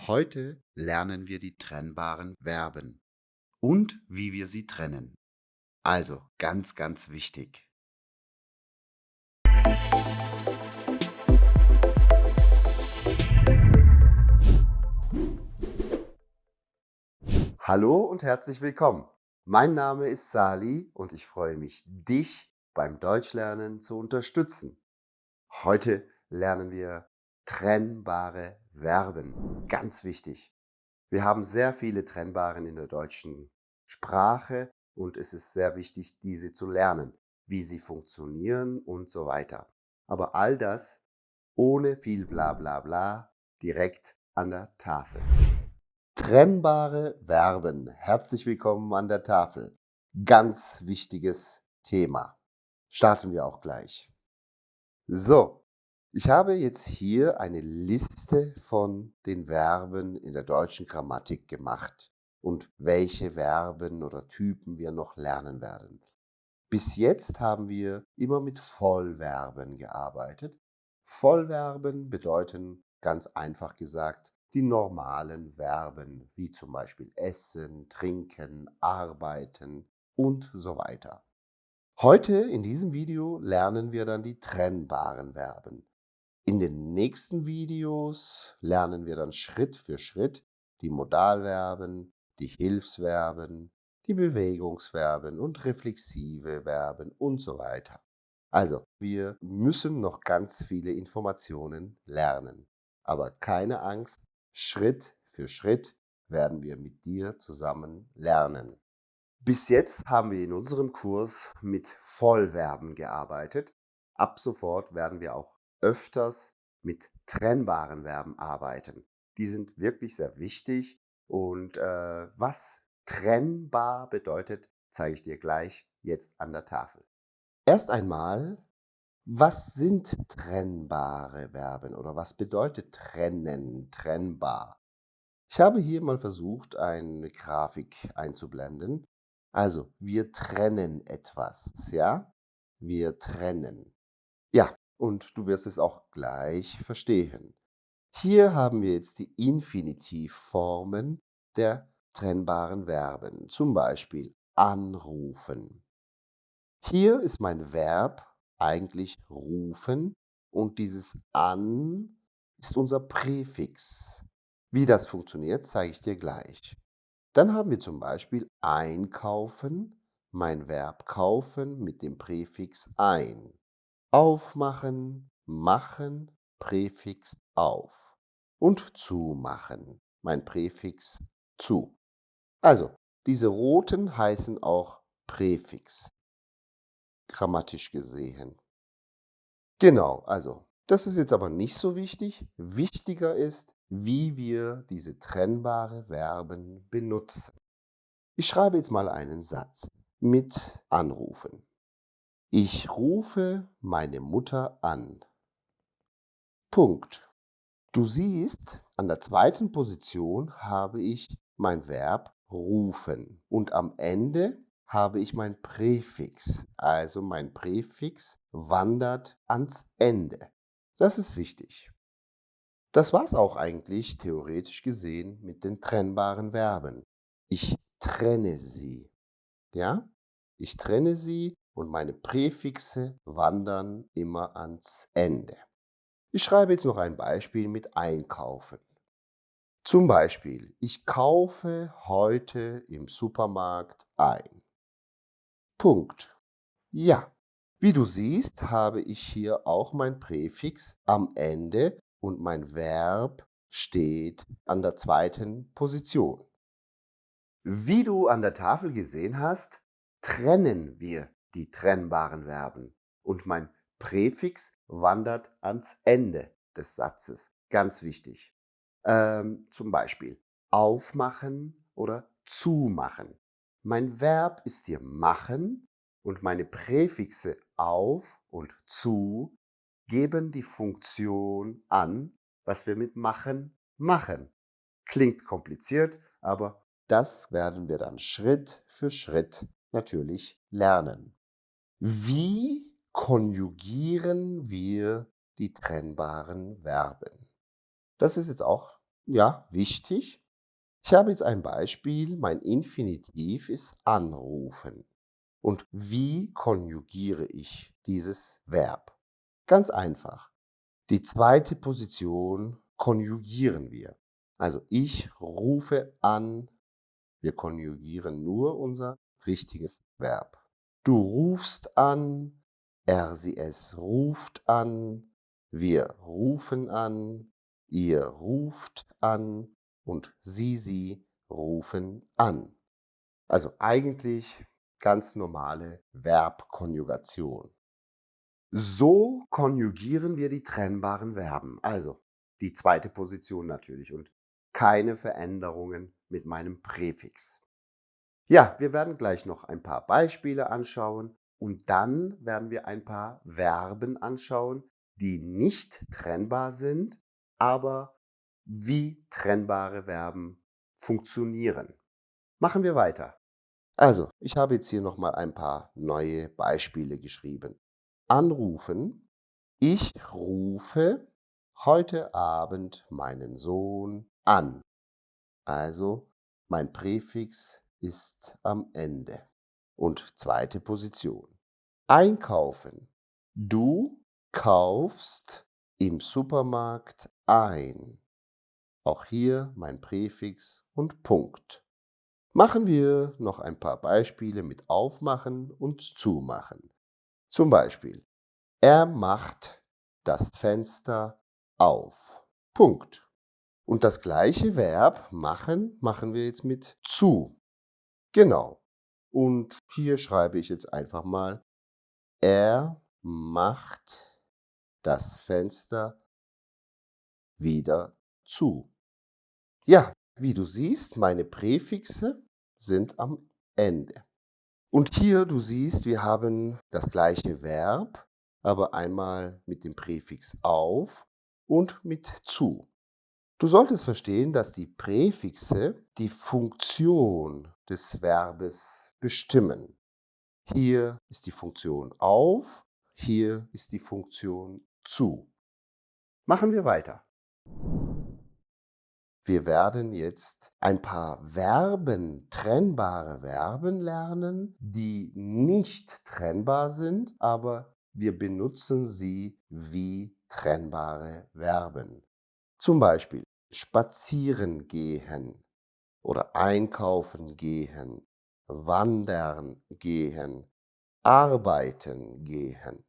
Heute lernen wir die trennbaren Verben und wie wir sie trennen. Also ganz, ganz wichtig. Hallo und herzlich willkommen. Mein Name ist Sali und ich freue mich, dich beim Deutschlernen zu unterstützen. Heute lernen wir trennbare Verben. Ganz wichtig. Wir haben sehr viele Trennbaren in der deutschen Sprache und es ist sehr wichtig, diese zu lernen, wie sie funktionieren und so weiter. Aber all das ohne viel Bla-bla-bla direkt an der Tafel. Trennbare Verben. Herzlich willkommen an der Tafel. Ganz wichtiges Thema. Starten wir auch gleich. So, ich habe jetzt hier eine Liste von den Verben in der deutschen Grammatik gemacht und welche Verben oder Typen wir noch lernen werden. Bis jetzt haben wir immer mit Vollverben gearbeitet. Vollverben bedeuten ganz einfach gesagt die normalen Verben, wie zum Beispiel essen, trinken, arbeiten und so weiter. Heute in diesem Video lernen wir dann die trennbaren Verben. In den nächsten Videos lernen wir dann Schritt für Schritt die Modalverben, die Hilfsverben, die Bewegungsverben und reflexive Verben und so weiter. Also, wir müssen noch ganz viele Informationen lernen. Aber keine Angst, Schritt für Schritt werden wir mit dir zusammen lernen. Bis jetzt haben wir in unserem Kurs mit Vollverben gearbeitet. Ab sofort werden wir auch öfters mit trennbaren Verben arbeiten. Die sind wirklich sehr wichtig und was trennbar bedeutet, zeige ich dir gleich jetzt an der Tafel. Erst einmal, was sind trennbare Verben oder was bedeutet trennen, trennbar? Ich habe hier mal versucht, eine Grafik einzublenden. Also, wir trennen etwas, ja? Wir trennen. Ja, und du wirst es auch gleich verstehen. Hier haben wir jetzt die Infinitivformen der trennbaren Verben, zum Beispiel anrufen. Hier ist mein Verb eigentlich rufen und dieses an ist unser Präfix. Wie das funktioniert, zeige ich dir gleich. Dann haben wir zum Beispiel einkaufen, mein Verb kaufen mit dem Präfix ein. Aufmachen, machen, Präfix auf. Und zumachen, mein Präfix zu. Also, diese roten heißen auch Präfix, grammatisch gesehen. Genau, also, das ist jetzt aber nicht so wichtig. Wichtiger ist, wie wir diese trennbare Verben benutzen. Ich schreibe jetzt mal einen Satz mit anrufen. Ich rufe meine Mutter an. Punkt. Du siehst, an der zweiten Position habe ich mein Verb rufen und am Ende habe ich mein Präfix. Also mein Präfix wandert ans Ende. Das ist wichtig. Das war's auch eigentlich theoretisch gesehen mit den trennbaren Verben. Ich trenne sie. Ja? Ich trenne sie und meine Präfixe wandern immer ans Ende. Ich schreibe jetzt noch ein Beispiel mit einkaufen. Zum Beispiel, ich kaufe heute im Supermarkt ein. Punkt. Ja, wie du siehst, habe ich hier auch mein Präfix am Ende und mein Verb steht an der zweiten Position. Wie du an der Tafel gesehen hast, trennen wir die trennbaren Verben und mein Präfix wandert ans Ende des Satzes. Ganz wichtig. Zum Beispiel aufmachen oder zumachen. Mein Verb ist hier machen und meine Präfixe auf und zu geben die Funktion an, was wir mit machen machen. Klingt kompliziert, aber das werden wir dann Schritt für Schritt natürlich lernen. Wie konjugieren wir die trennbaren Verben? Das ist jetzt auch ja, wichtig. Ich habe jetzt ein Beispiel. Mein Infinitiv ist anrufen. Und wie konjugiere ich dieses Verb? Ganz einfach. Die zweite Position konjugieren wir. Also ich rufe an. Wir konjugieren nur unser richtiges Verb. Du rufst an, er, sie, es ruft an, wir rufen an, ihr ruft an und sie rufen an. Also eigentlich ganz normale Verbkonjugation. So konjugieren wir die trennbaren Verben. Also die zweite Position natürlich und keine Veränderungen mit meinem Präfix. Ja, wir werden gleich noch ein paar Beispiele anschauen und dann werden wir ein paar Verben anschauen, die nicht trennbar sind, aber wie trennbare Verben funktionieren. Machen wir weiter. Also, ich habe jetzt hier noch mal ein paar neue Beispiele geschrieben. Anrufen. Ich rufe heute Abend meinen Sohn an. Also, mein Präfix ist am Ende. Und zweite Position. Einkaufen. Du kaufst im Supermarkt ein. Auch hier mein Präfix und Punkt. Machen wir noch ein paar Beispiele mit Aufmachen und Zumachen. Zum Beispiel, er macht das Fenster auf. Punkt. Und das gleiche Verb machen machen wir jetzt mit zu. Genau. Und hier schreibe ich jetzt einfach mal, er macht das Fenster wieder zu. Ja, wie du siehst, meine Präfixe sind am Ende. Und hier, du siehst, wir haben das gleiche Verb, aber einmal mit dem Präfix auf und mit zu. Du solltest verstehen, dass die Präfixe die Funktion des Verbes bestimmen. Hier ist die Funktion auf, hier ist die Funktion zu. Machen wir weiter. Wir werden jetzt ein paar Verben, trennbare Verben lernen, die nicht trennbar sind, aber wir benutzen sie wie trennbare Verben. Zum Beispiel spazieren gehen oder einkaufen gehen, wandern gehen, arbeiten gehen.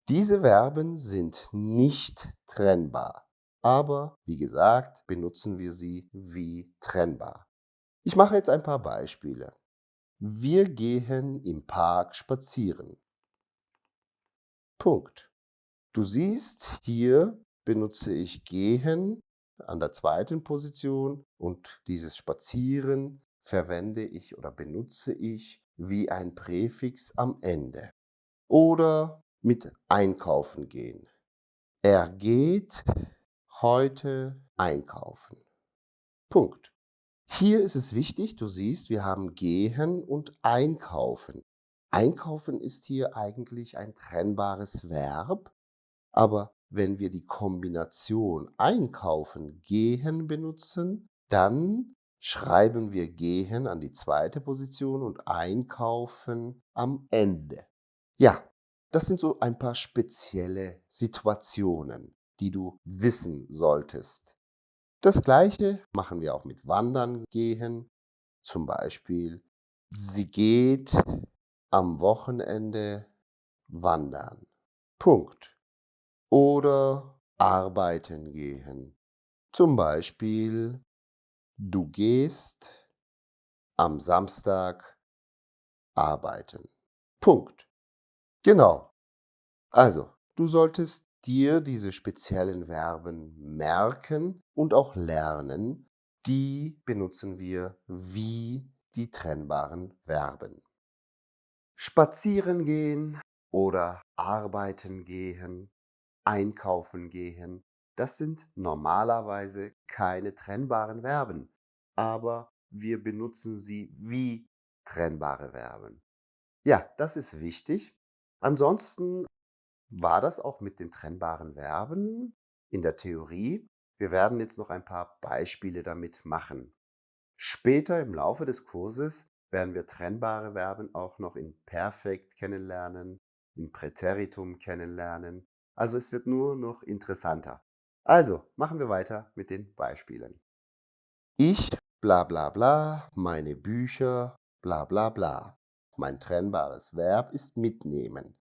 Diese Verben sind nicht trennbar, aber wie gesagt, benutzen wir sie wie trennbar. Ich mache jetzt ein paar Beispiele. Wir gehen im Park spazieren. Punkt. Du siehst, hier benutze ich gehen an der zweiten Position und dieses Spazieren verwende ich oder benutze ich wie ein Präfix am Ende. Oder mit einkaufen gehen. Er geht heute einkaufen. Punkt. Hier ist es wichtig, du siehst, wir haben gehen und einkaufen. Einkaufen ist hier eigentlich ein trennbares Verb, aber wenn wir die Kombination einkaufen, gehen benutzen, dann schreiben wir gehen an die zweite Position und einkaufen am Ende. Ja, das sind so ein paar spezielle Situationen, die du wissen solltest. Das gleiche machen wir auch mit Wandern gehen. Zum Beispiel, sie geht am Wochenende wandern. Punkt. Oder arbeiten gehen. Zum Beispiel, du gehst am Samstag arbeiten. Punkt. Genau. Also, du solltest dir diese speziellen Verben merken und auch lernen. Die benutzen wir wie die trennbaren Verben. Spazieren gehen oder arbeiten gehen, einkaufen gehen, das sind normalerweise keine trennbaren Verben, aber wir benutzen sie wie trennbare Verben. Ja, das ist wichtig. Ansonsten war das auch mit den trennbaren Verben in der Theorie. Wir werden jetzt noch ein paar Beispiele damit machen. Später im Laufe des Kurses werden wir trennbare Verben auch noch in Perfekt kennenlernen, in Präteritum kennenlernen. Also es wird nur noch interessanter. Also machen wir weiter mit den Beispielen. Ich bla bla bla, meine Bücher bla bla bla. Mein trennbares Verb ist mitnehmen.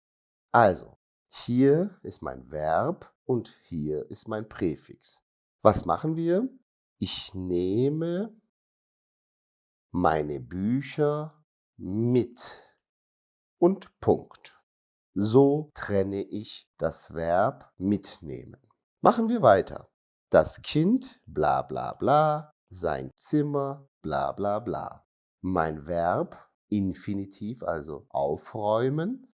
Also, hier ist mein Verb und hier ist mein Präfix. Was machen wir? Ich nehme meine Bücher mit und Punkt. So trenne ich das Verb mitnehmen. Machen wir weiter. Das Kind bla bla bla, sein Zimmer bla bla bla. Mein Verb Infinitiv, also aufräumen,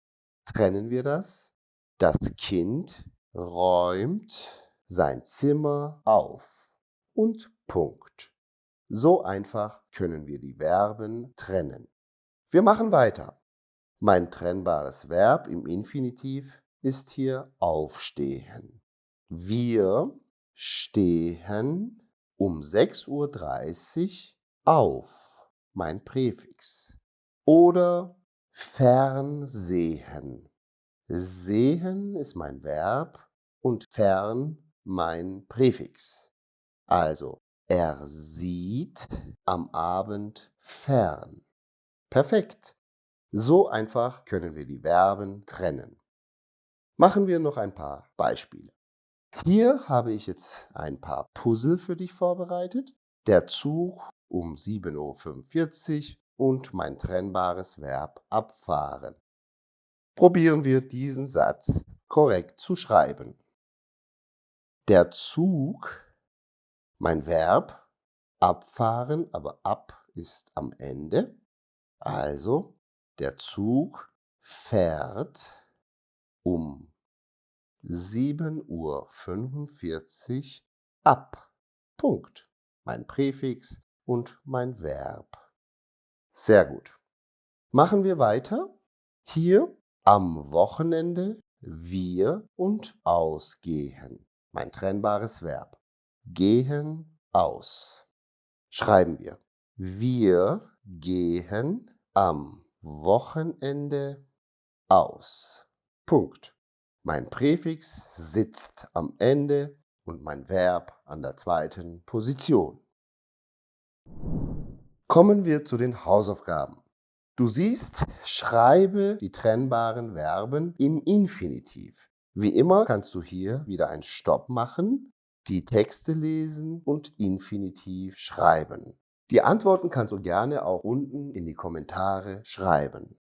trennen wir das. Das Kind räumt sein Zimmer auf und Punkt. So einfach können wir die Verben trennen. Wir machen weiter. Mein trennbares Verb im Infinitiv ist hier aufstehen. Wir stehen um 6:30 Uhr auf, mein Präfix. Oder fernsehen. Sehen ist mein Verb und fern mein Präfix. Also, er sieht am Abend fern. Perfekt. So einfach können wir die Verben trennen. Machen wir noch ein paar Beispiele. Hier habe ich jetzt ein paar Puzzle für dich vorbereitet. Der Zug um 7:45 Uhr und mein trennbares Verb abfahren. Probieren wir diesen Satz korrekt zu schreiben. Der Zug, mein Verb, abfahren, aber ab ist am Ende. Also, der Zug fährt um 7:45 Uhr ab. Punkt. Mein Präfix und mein Verb. Sehr gut. Machen wir weiter. Hier am Wochenende wir und ausgehen. Mein trennbares Verb. Gehen aus. Schreiben wir. Wir gehen am Wochenende aus. Punkt. Mein Präfix sitzt am Ende und mein Verb an der zweiten Position. Kommen wir zu den Hausaufgaben. Du siehst, schreibe die trennbaren Verben im Infinitiv. Wie immer kannst du hier wieder einen Stopp machen, die Texte lesen und Infinitiv schreiben. Die Antworten kannst du gerne auch unten in die Kommentare schreiben.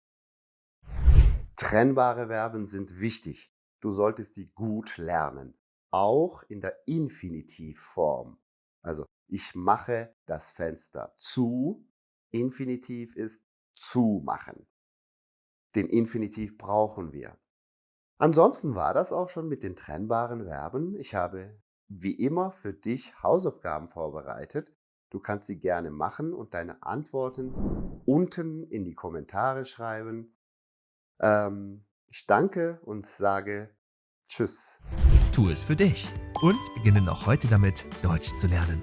Trennbare Verben sind wichtig. Du solltest sie gut lernen. Auch in der Infinitivform. Also, ich mache das Fenster zu. Infinitiv ist zumachen. Den Infinitiv brauchen wir. Ansonsten war das auch schon mit den trennbaren Verben. Ich habe wie immer für dich Hausaufgaben vorbereitet. Du kannst sie gerne machen und deine Antworten unten in die Kommentare schreiben. Ich danke und sage Tschüss. Tu es für dich und beginne noch heute damit, Deutsch zu lernen.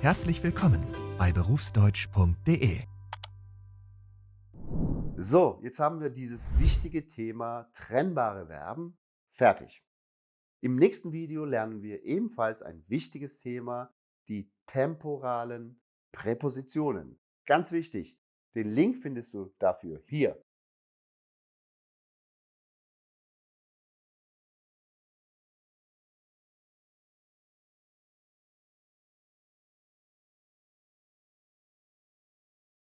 Herzlich willkommen bei berufsdeutsch.de. So, jetzt haben wir dieses wichtige Thema trennbare Verben fertig. Im nächsten Video lernen wir ebenfalls ein wichtiges Thema, die temporalen Präpositionen. Ganz wichtig. Den Link findest du dafür hier